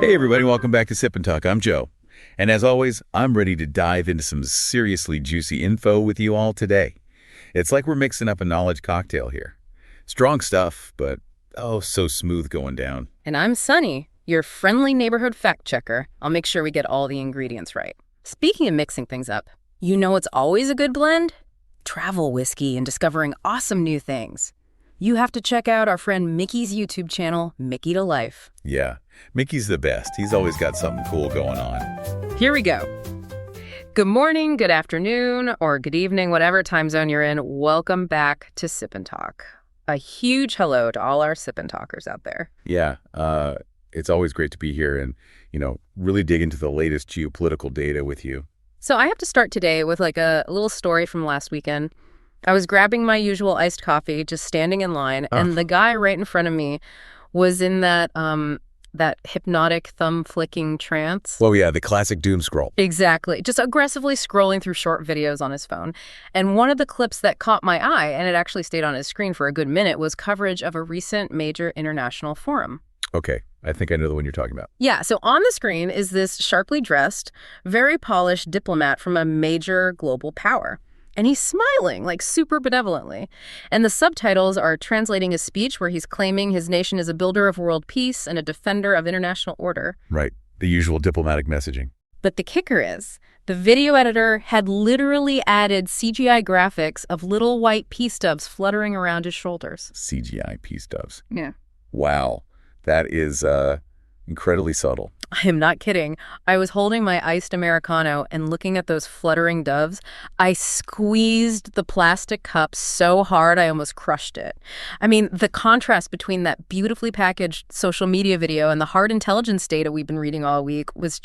Hey everybody, welcome back to Sip&Talk. I'm Joe. And as always, I'm ready to dive into some seriously juicy info with you all today. It's like we're mixing up a knowledge cocktail here. Strong stuff, but oh, so smooth going down. And I'm Sunny, your friendly neighborhood fact checker. I'll make sure we get all the ingredients right. Speaking of mixing things up, you know it's always a good blend? Travel whiskey and discovering awesome new things. You have to check out our friend Mickey's YouTube channel, Mickey to Life. Yeah, Mickey's the best. He's always got something cool going on. Here we go. Good morning, good afternoon, or good evening, whatever time zone you're in. Welcome back to Sip&Talk. A huge hello to all our Sip&Talkers out there. Yeah, it's always great to be here and, really dig into the latest geopolitical data with you. So I have to start today with like a little story from last weekend. I was grabbing my usual iced coffee, just standing in line, and the guy right in front of me was in that hypnotic thumb-flicking trance. Oh, yeah, the classic doom scroll. Exactly. Just aggressively scrolling through short videos on his phone. And one of the clips that caught my eye, and it actually stayed on his screen for a good minute, was coverage of a recent major international forum. Okay, I think I know the one you're talking about. Yeah, so on the screen is this sharply dressed, very polished diplomat from a major global power. And he's smiling, like super benevolently. And the subtitles are translating his speech where he's claiming his nation is a builder of world peace and a defender of international order. Right, the usual diplomatic messaging. But the kicker is, the video editor had literally added CGI graphics of little white pea stubs fluttering around his shoulders. CGI pea stubs. Yeah. Wow, that is incredibly subtle. I am not kidding. I was holding my iced Americano and looking at those fluttering doves. I squeezed the plastic cup so hard I almost crushed it. I mean, the contrast between that beautifully packaged social media video and the hard intelligence data we've been reading all week was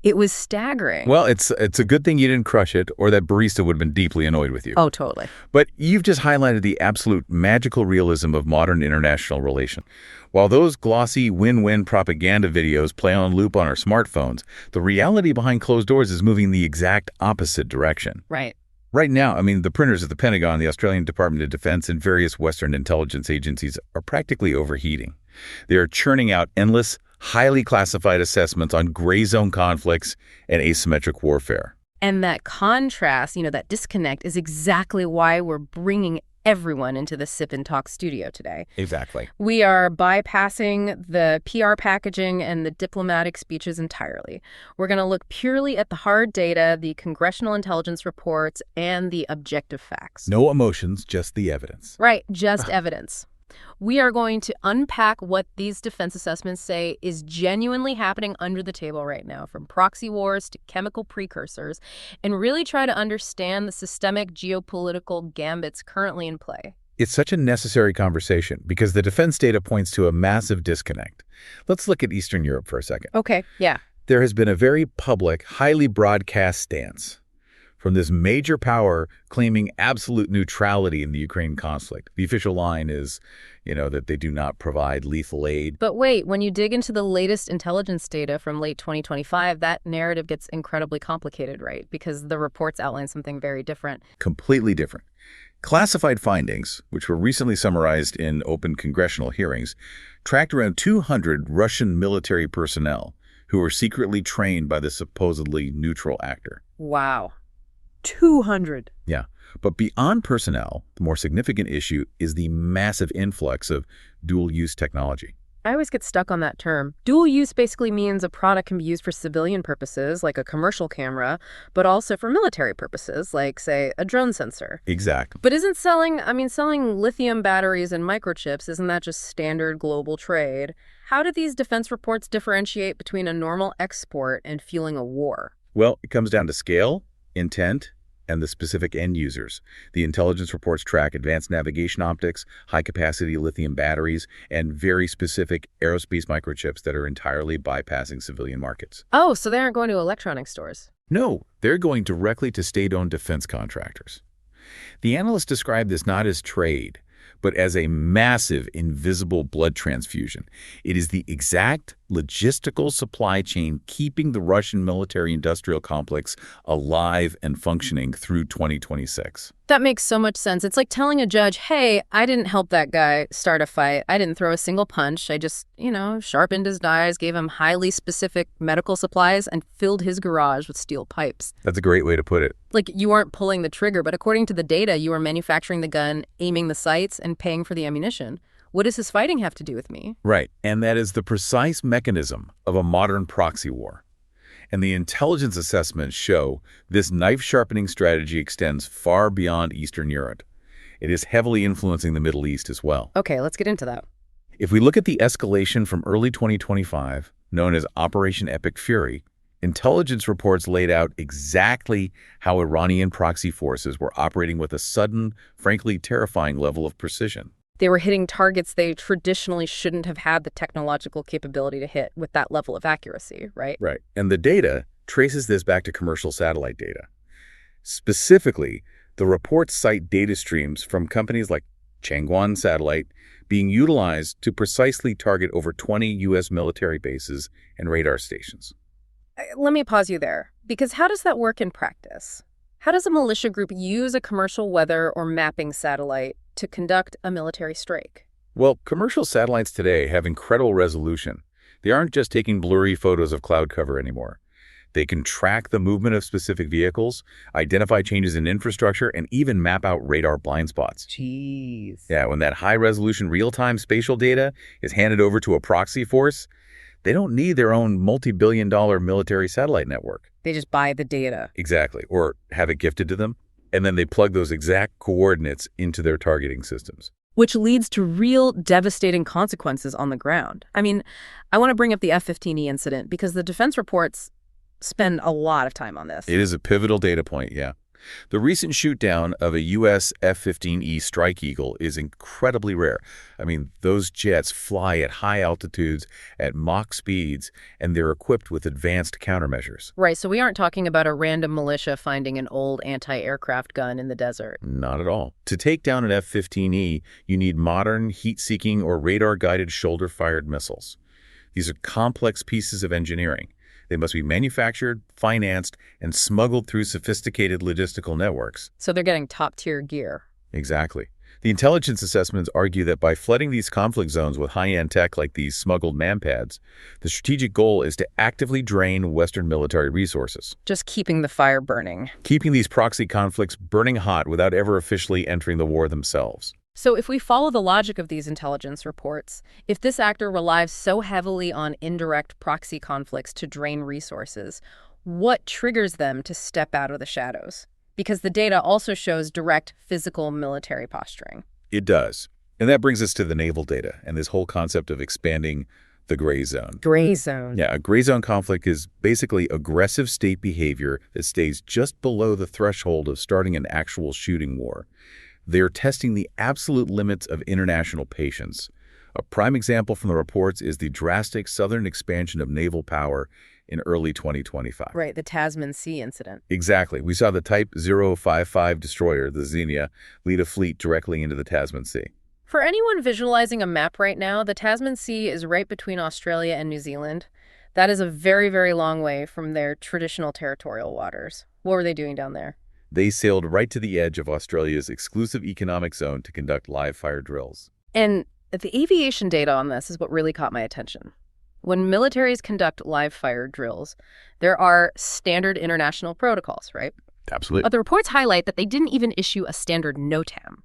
it was staggering. Well, it's a good thing you didn't crush it, or that barista would have been deeply annoyed with you. Oh, totally. But you've just highlighted the absolute magical realism of modern international relation. While those glossy win-win propaganda videos play on loop on our smartphones, the reality behind closed doors is moving the exact opposite direction. Right. Right now, the printers at the Pentagon, the Australian Department of Defense, and various Western intelligence agencies are practically overheating. They are churning out endless, highly classified assessments on gray zone conflicts and asymmetric warfare. And that contrast, that disconnect is exactly why we're bringing everyone into the Sip&Talk studio today. Exactly. We are bypassing the PR packaging and the diplomatic speeches entirely. We're going to look purely at the hard data, the congressional intelligence reports, and the objective facts. No emotions, just the evidence. Right, just evidence. We are going to unpack what these defense assessments say is genuinely happening under the table right now, from proxy wars to chemical precursors, and really try to understand the systemic geopolitical gambits currently in play. It's such a necessary conversation because the defense data points to a massive disconnect. Let's look at Eastern Europe for a second. Okay, yeah. There has been a very public, highly broadcast stance from this major power claiming absolute neutrality in the Ukraine conflict. The official line is, that they do not provide lethal aid. But wait, when you dig into the latest intelligence data from late 2025, that narrative gets incredibly complicated, right? Because the reports outline something very different. Completely different. Classified findings, which were recently summarized in open congressional hearings, tracked around 200 Russian military personnel who were secretly trained by the supposedly neutral actor. Wow. 200. Yeah. But beyond personnel, the more significant issue is the massive influx of dual-use technology. I always get stuck on that term. Dual use basically means a product can be used for civilian purposes, like a commercial camera, but also for military purposes, like, say, a drone sensor. Exactly. But isn't selling lithium batteries and microchips, isn't that just standard global trade? How do these defense reports differentiate between a normal export and fueling a war? Well, it comes down to scale, intent, and the specific end users. The intelligence reports track advanced navigation optics, high-capacity lithium batteries, and very specific aerospace microchips that are entirely bypassing civilian markets. Oh, so they aren't going to electronics stores? No, they're going directly to state-owned defense contractors. The analysts describe this not as trade, but as a massive, invisible blood transfusion. It is the exact logistical supply chain keeping the Russian military-industrial complex alive and functioning through 2026. That makes so much sense. It's like telling a judge, hey, I didn't help that guy start a fight. I didn't throw a single punch. I just, sharpened his knives, gave him highly specific medical supplies, and filled his garage with steel pipes. That's a great way to put it. Like, you aren't pulling the trigger, but according to the data, you are manufacturing the gun, aiming the sights, and paying for the ammunition. What does his fighting have to do with me? Right, and that is the precise mechanism of a modern proxy war. And the intelligence assessments show this knife-sharpening strategy extends far beyond Eastern Europe. It is heavily influencing the Middle East as well. Okay, let's get into that. If we look at the escalation from early 2025, known as Operation Epic Fury, intelligence reports laid out exactly how Iranian proxy forces were operating with a sudden, frankly terrifying level of precision. They were hitting targets they traditionally shouldn't have had the technological capability to hit with that level of accuracy, right? Right. And the data traces this back to commercial satellite data. Specifically, the reports cite data streams from companies like Changwon Satellite being utilized to precisely target over 20 U.S. military bases and radar stations. Let me pause you there, because how does that work in practice? How does a militia group use a commercial weather or mapping satellite to conduct a military strike? Well, commercial satellites today have incredible resolution. They aren't just taking blurry photos of cloud cover anymore. They can track the movement of specific vehicles, identify changes in infrastructure, and even map out radar blind spots. Jeez. Yeah, when that high-resolution real-time spatial data is handed over to a proxy force, they don't need their own multi-billion-dollar military satellite network. They just buy the data. Exactly, or have it gifted to them, and then they plug those exact coordinates into their targeting systems. Which leads to real devastating consequences on the ground. I mean, I want to bring up the F-15E incident because the defense reports spend a lot of time on this. It is a pivotal data point, yeah. The recent shootdown of a U.S. F-15E Strike Eagle is incredibly rare. I mean, those jets fly at high altitudes, at Mach speeds, and they're equipped with advanced countermeasures. Right, so we aren't talking about a random militia finding an old anti-aircraft gun in the desert. Not at all. To take down an F-15E, you need modern, heat-seeking, or radar-guided shoulder-fired missiles. These are complex pieces of engineering. They must be manufactured, financed, and smuggled through sophisticated logistical networks. So they're getting top-tier gear. Exactly. The intelligence assessments argue that by flooding these conflict zones with high-end tech like these smuggled manpads, the strategic goal is to actively drain Western military resources. Just keeping the fire burning. Keeping these proxy conflicts burning hot without ever officially entering the war themselves. So if we follow the logic of these intelligence reports, if this actor relies so heavily on indirect proxy conflicts to drain resources, what triggers them to step out of the shadows? Because the data also shows direct physical military posturing. It does. And that brings us to the naval data and this whole concept of expanding the gray zone. Gray zone. Yeah, a gray zone conflict is basically aggressive state behavior that stays just below the threshold of starting an actual shooting war. They are testing the absolute limits of international patience. A prime example from the reports is the drastic southern expansion of naval power in early 2025. Right, the Tasman Sea incident. Exactly. We saw the Type 055 destroyer, the Xenia, lead a fleet directly into the Tasman Sea. For anyone visualizing a map right now, the Tasman Sea is right between Australia and New Zealand. That is a very, very long way from their traditional territorial waters. What were they doing down there? They sailed right to the edge of Australia's exclusive economic zone to conduct live-fire drills. And the aviation data on this is what really caught my attention. When militaries conduct live-fire drills, there are standard international protocols, right? Absolutely. But the reports highlight that they didn't even issue a standard NOTAM,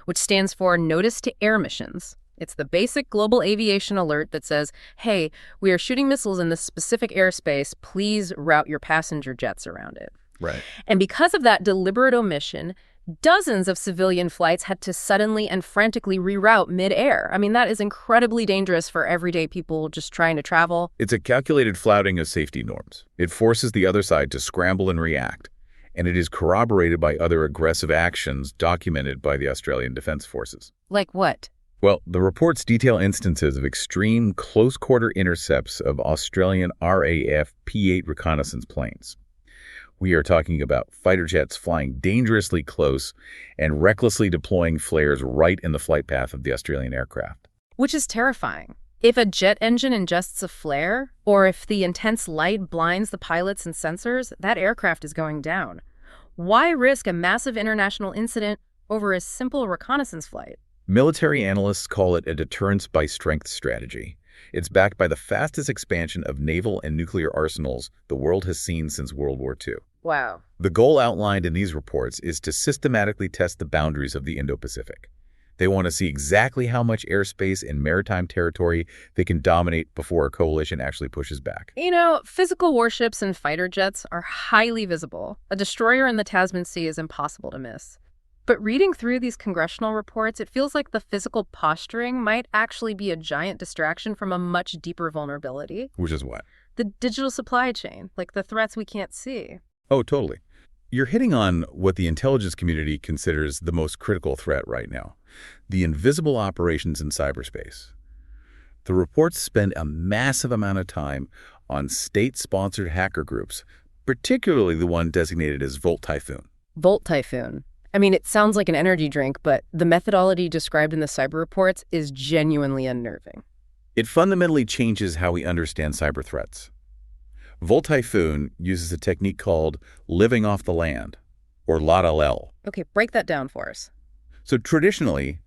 which stands for Notice to Air Missions. It's the basic global aviation alert that says, hey, we are shooting missiles in this specific airspace. Please route your passenger jets around it. Right. And because of that deliberate omission, dozens of civilian flights had to suddenly and frantically reroute mid-air. I mean, that is incredibly dangerous for everyday people just trying to travel. It's a calculated flouting of safety norms. It forces the other side to scramble and react. And it is corroborated by other aggressive actions documented by the Australian Defence Forces. Like what? Well, the reports detail instances of extreme close-quarter intercepts of Australian RAF P-8 reconnaissance planes. We are talking about fighter jets flying dangerously close and recklessly deploying flares right in the flight path of the Australian aircraft. Which is terrifying. If a jet engine ingests a flare, or if the intense light blinds the pilots and sensors, that aircraft is going down. Why risk a massive international incident over a simple reconnaissance flight? Military analysts call it a deterrence-by-strength strategy. It's backed by the fastest expansion of naval and nuclear arsenals the world has seen since World War II. Wow. The goal outlined in these reports is to systematically test the boundaries of the Indo-Pacific. They want to see exactly how much airspace and maritime territory they can dominate before a coalition actually pushes back. You know, physical warships and fighter jets are highly visible. A destroyer in the Tasman Sea is impossible to miss. But reading through these congressional reports, it feels like the physical posturing might actually be a giant distraction from a much deeper vulnerability. Which is what? The digital supply chain, like the threats we can't see. Oh, totally. You're hitting on what the intelligence community considers the most critical threat right now: the invisible operations in cyberspace. The reports spend a massive amount of time on state-sponsored hacker groups, particularly the one designated as Volt Typhoon. Volt Typhoon. I mean, it sounds like an energy drink, but the methodology described in the cyber reports is genuinely unnerving. It fundamentally changes how we understand cyber threats. Volt Typhoon uses a technique called living off the land, or LOTLL. Okay, break that down for us. So traditionally,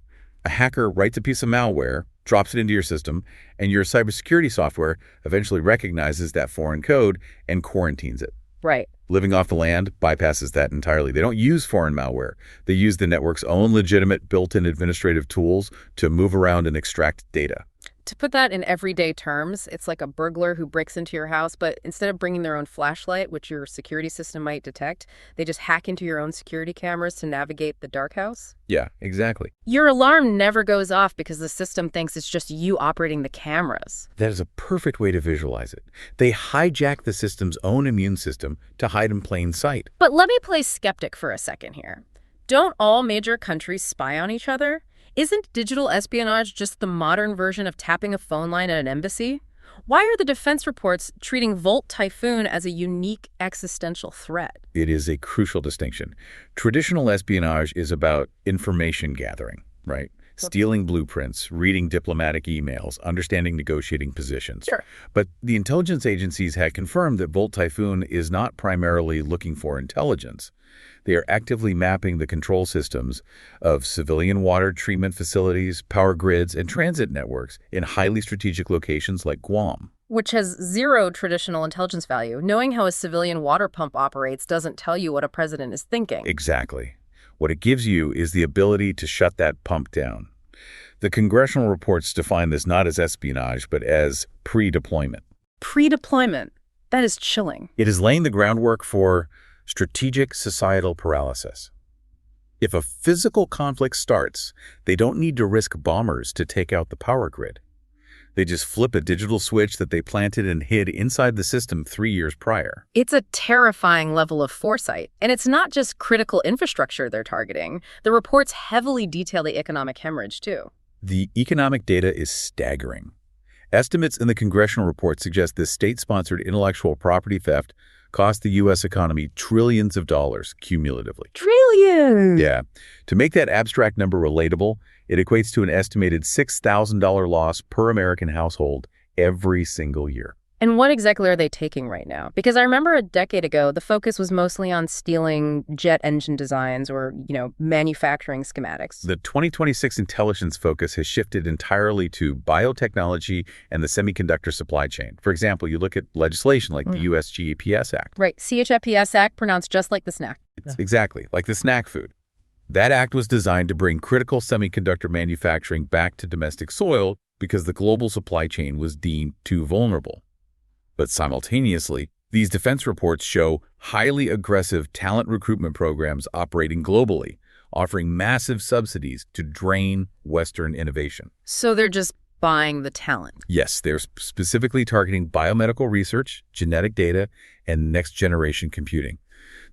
a hacker writes a piece of malware, drops it into your system, and your cybersecurity software eventually recognizes that foreign code and quarantines it. Right. Living off the land bypasses that entirely. They don't use foreign malware. They use the network's own legitimate built-in administrative tools to move around and extract data. To put that in everyday terms, it's like a burglar who breaks into your house, but instead of bringing their own flashlight, which your security system might detect, they just hack into your own security cameras to navigate the dark house? Yeah, exactly. Your alarm never goes off because the system thinks it's just you operating the cameras. That is a perfect way to visualize it. They hijack the system's own immune system to hide in plain sight. But let me play skeptic for a second here. Don't all major countries spy on each other? Isn't digital espionage just the modern version of tapping a phone line at an embassy? Why are the defense reports treating Volt Typhoon as a unique existential threat? It is a crucial distinction. Traditional espionage is about information gathering, right? Stealing blueprints, reading diplomatic emails, understanding negotiating positions. Sure. But the intelligence agencies had confirmed that Volt Typhoon is not primarily looking for intelligence. They are actively mapping the control systems of civilian water treatment facilities, power grids, and transit networks in highly strategic locations like Guam. Which has zero traditional intelligence value. Knowing how a civilian water pump operates doesn't tell you what a president is thinking. Exactly. What it gives you is the ability to shut that pump down. The congressional reports define this not as espionage, but as pre-deployment. Pre-deployment. That is chilling. It is laying the groundwork for strategic societal paralysis. If a physical conflict starts, they don't need to risk bombers to take out the power grid. They just flip a digital switch that they planted and hid inside the system 3 years prior. It's a terrifying level of foresight. And it's not just critical infrastructure they're targeting. The reports heavily detail the economic hemorrhage, too. The economic data is staggering. Estimates in the congressional report suggest this state-sponsored intellectual property theft cost the U.S. economy trillions of dollars cumulatively. Trillions! Yeah. To make that abstract number relatable, it equates to an estimated $6,000 loss per American household every single year. And what exactly are they taking right now? Because I remember a decade ago, the focus was mostly on stealing jet engine designs or, manufacturing schematics. The 2026 intelligence focus has shifted entirely to biotechnology and the semiconductor supply chain. For example, you look at legislation like the U.S. GEPS Act. Right. CHFPS Act, pronounced just like the snack. Exactly, like the snack food. That act was designed to bring critical semiconductor manufacturing back to domestic soil because the global supply chain was deemed too vulnerable. But simultaneously, these defense reports show highly aggressive talent recruitment programs operating globally, offering massive subsidies to drain Western innovation. So they're just buying the talent. Yes, they're specifically targeting biomedical research, genetic data, and next-generation computing.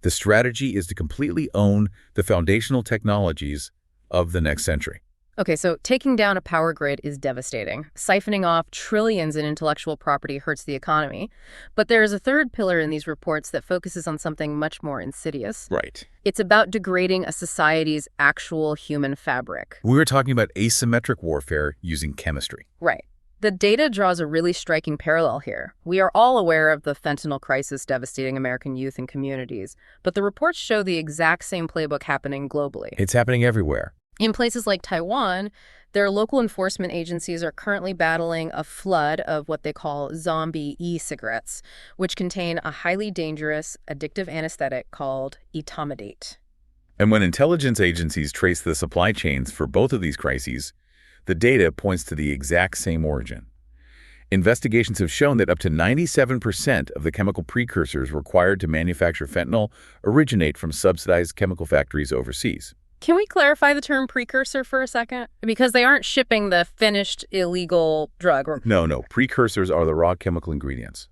The strategy is to completely own the foundational technologies of the next century. Okay, so taking down a power grid is devastating. Siphoning off trillions in intellectual property hurts the economy. But there is a third pillar in these reports that focuses on something much more insidious. Right. It's about degrading a society's actual human fabric. We were talking about asymmetric warfare using chemistry. Right. The data draws a really striking parallel here. We are all aware of the fentanyl crisis devastating American youth and communities, but the reports show the exact same playbook happening globally. It's happening everywhere. In places like Taiwan, their local enforcement agencies are currently battling a flood of what they call zombie e-cigarettes, which contain a highly dangerous, addictive anesthetic called etomidate. And when intelligence agencies trace the supply chains for both of these crises, the data points to the exact same origin. Investigations have shown that up to 97% of the chemical precursors required to manufacture fentanyl originate from subsidized chemical factories overseas. Can we clarify the term precursor for a second? Because they aren't shipping the finished illegal drug. No. Precursors are the raw chemical ingredients.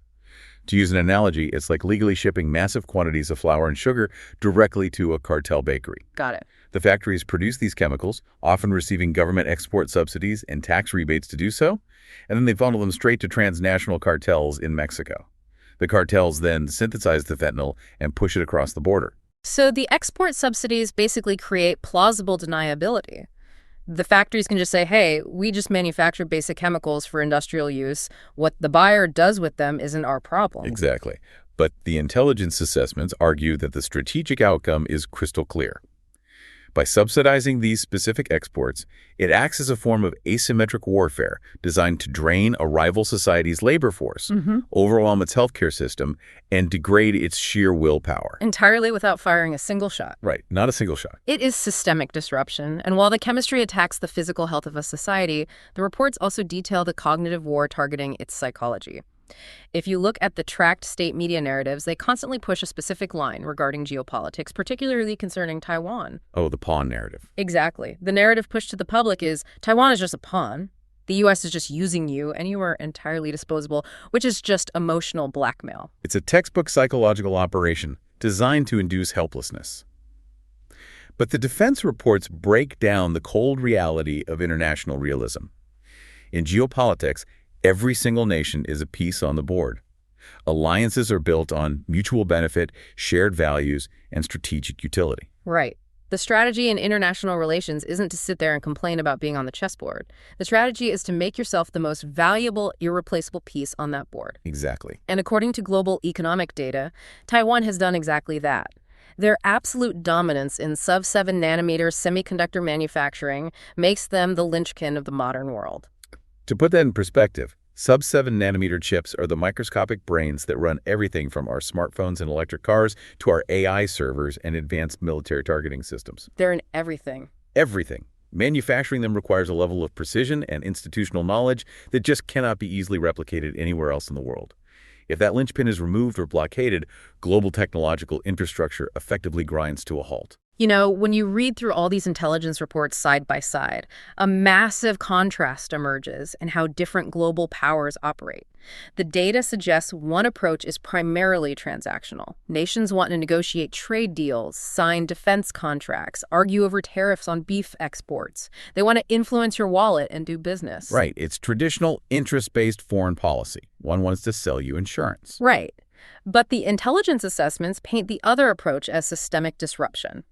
To use an analogy, it's like legally shipping massive quantities of flour and sugar directly to a cartel bakery. Got it. The factories produce these chemicals, often receiving government export subsidies and tax rebates to do so, and then they funnel them straight to transnational cartels in Mexico. The cartels then synthesize the fentanyl and push it across the border. So the export subsidies basically create plausible deniability. The factories can just say, hey, we just manufacture basic chemicals for industrial use. What the buyer does with them isn't our problem. Exactly. But the intelligence assessments argue that the strategic outcome is crystal clear. By subsidizing these specific exports, it acts as a form of asymmetric warfare designed to drain a rival society's labor force, overwhelm its healthcare system, and degrade its sheer willpower. Entirely without firing a single shot. Right, not a single shot. It is systemic disruption, and while the chemistry attacks the physical health of a society, the reports also detail the cognitive war targeting its psychology. If you look at the tracked state media narratives, they constantly push a specific line regarding geopolitics, particularly concerning Taiwan. Oh, the pawn narrative. Exactly. The narrative pushed to the public is Taiwan is just a pawn. The U.S. is just using you, and you are entirely disposable, which is just emotional blackmail. It's a textbook psychological operation designed to induce helplessness. But the defense reports break down the cold reality of international realism. In geopolitics, every single nation is a piece on the board. Alliances are built on mutual benefit, shared values, and strategic utility. Right. The strategy in international relations isn't to sit there and complain about being on the chessboard. The strategy is to make yourself the most valuable, irreplaceable piece on that board. Exactly. And according to global economic data, Taiwan has done exactly that. Their absolute dominance in sub-7 nanometer semiconductor manufacturing makes them the linchpin of the modern world. To put that in perspective, sub-7 nanometer chips are the microscopic brains that run everything from our smartphones and electric cars to our AI servers and advanced military targeting systems. They're in everything. Everything. Manufacturing them requires a level of precision and institutional knowledge that just cannot be easily replicated anywhere else in the world. If that linchpin is removed or blockaded, global technological infrastructure effectively grinds to a halt. You know, when you read through all these intelligence reports side by side, a massive contrast emerges in how different global powers operate. The data suggests one approach is primarily transactional. Nations want to negotiate trade deals, sign defense contracts, argue over tariffs on beef exports. They want to influence your wallet and do business. Right. It's traditional interest-based foreign policy. One wants to sell you insurance. Right. But the intelligence assessments paint the other approach as systemic disruption.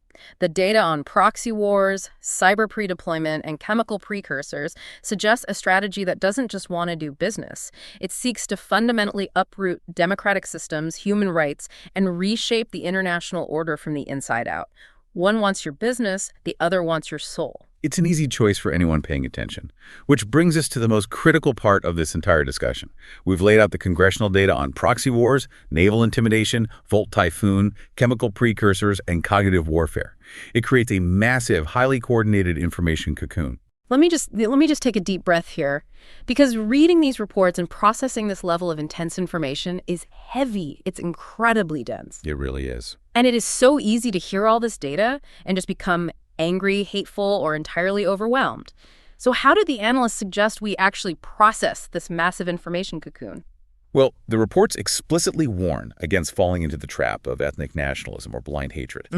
The data on proxy wars, cyber pre-deployment, and chemical precursors suggests a strategy that doesn't just want to do business. It seeks to fundamentally uproot democratic systems, human rights, and reshape the international order from the inside out. One wants your business, the other wants your soul. It's an easy choice for anyone paying attention, which brings us to the most critical part of this entire discussion. We've laid out the congressional data on proxy wars, naval intimidation, Volt Typhoon, chemical precursors, and cognitive warfare. It creates a massive, highly coordinated information cocoon. Let me just take a deep breath here, because reading these reports and processing this level of intense information is heavy. It's incredibly dense. It really is. And it is so easy to hear all this data and just become angry, hateful, or entirely overwhelmed. So how did the analysts suggest we actually process this massive information cocoon? Well, the reports explicitly warn against falling into the trap of ethnic nationalism or blind hatred.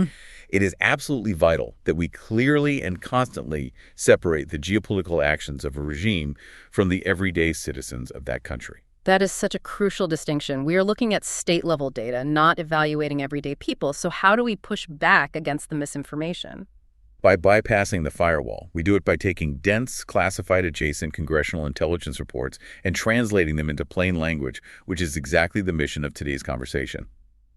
It is absolutely vital that we clearly and constantly separate the geopolitical actions of a regime from the everyday citizens of that country. That is such a crucial distinction. We are looking at state-level data, not evaluating everyday people. So how do we push back against the misinformation? By bypassing the firewall. We do it by taking dense, classified adjacent congressional intelligence reports and translating them into plain language, which is exactly the mission of today's conversation.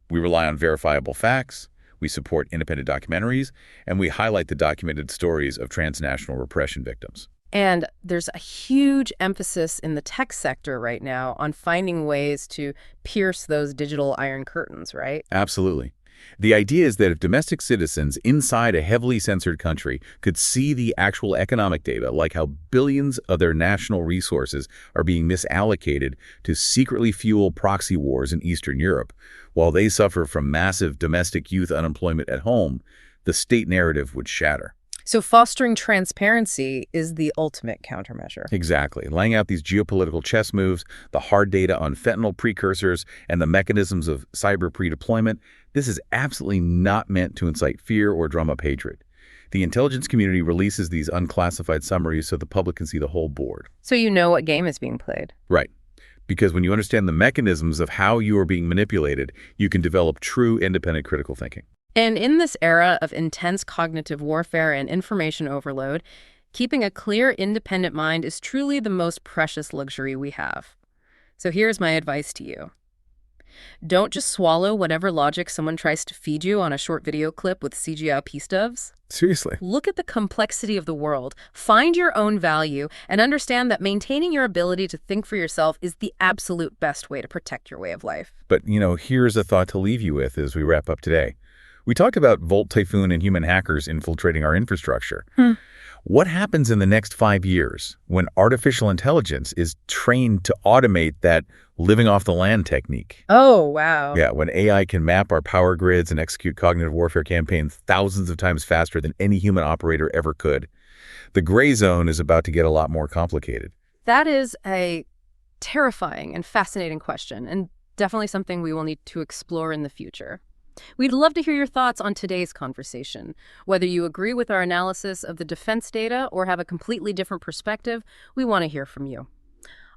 We rely on verifiable facts, we support independent documentaries, and we highlight the documented stories of transnational repression victims. And there's a huge emphasis in the tech sector right now on finding ways to pierce those digital iron curtains, right? Absolutely. The idea is that if domestic citizens inside a heavily censored country could see the actual economic data, like how billions of their national resources are being misallocated to secretly fuel proxy wars in Eastern Europe, while they suffer from massive domestic youth unemployment at home, the state narrative would shatter. So fostering transparency is the ultimate countermeasure. Exactly. Laying out these geopolitical chess moves, the hard data on fentanyl precursors, and the mechanisms of cyber pre-deployment, this is absolutely not meant to incite fear or drum up hatred. The intelligence community releases these unclassified summaries so the public can see the whole board. So you know what game is being played. Right. Because when you understand the mechanisms of how you are being manipulated, you can develop true independent critical thinking. And in this era of intense cognitive warfare and information overload, keeping a clear, independent mind is truly the most precious luxury we have. So here's my advice to you. Don't just swallow whatever logic someone tries to feed you on a short video clip with CGI peace doves. Seriously. Look at the complexity of the world, find your own value, and understand that maintaining your ability to think for yourself is the absolute best way to protect your way of life. But, here's a thought to leave you with as we wrap up today. We talked about Volt Typhoon and human hackers infiltrating our infrastructure. What happens in the next 5 years when artificial intelligence is trained to automate that living off the land technique? Oh, wow. Yeah, when AI can map our power grids and execute cognitive warfare campaigns thousands of times faster than any human operator ever could. The gray zone is about to get a lot more complicated. That is a terrifying and fascinating question, and definitely something we will need to explore in the future. We'd love to hear your thoughts on today's conversation. Whether you agree with our analysis of the defense data or have a completely different perspective, we want to hear from you.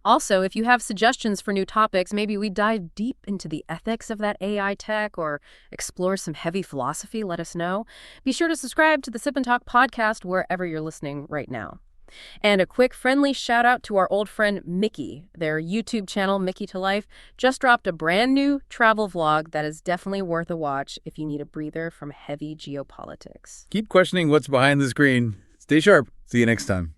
Also, if you have suggestions for new topics, maybe we dive deep into the ethics of that AI tech or explore some heavy philosophy, let us know. Be sure to subscribe to the Sip and Talk podcast wherever you're listening right now. And a quick friendly shout out to our old friend Mickey. Their YouTube channel, Mickey to Life, just dropped a brand new travel vlog that is definitely worth a watch if you need a breather from heavy geopolitics. Keep questioning what's behind the screen. Stay sharp. See you next time.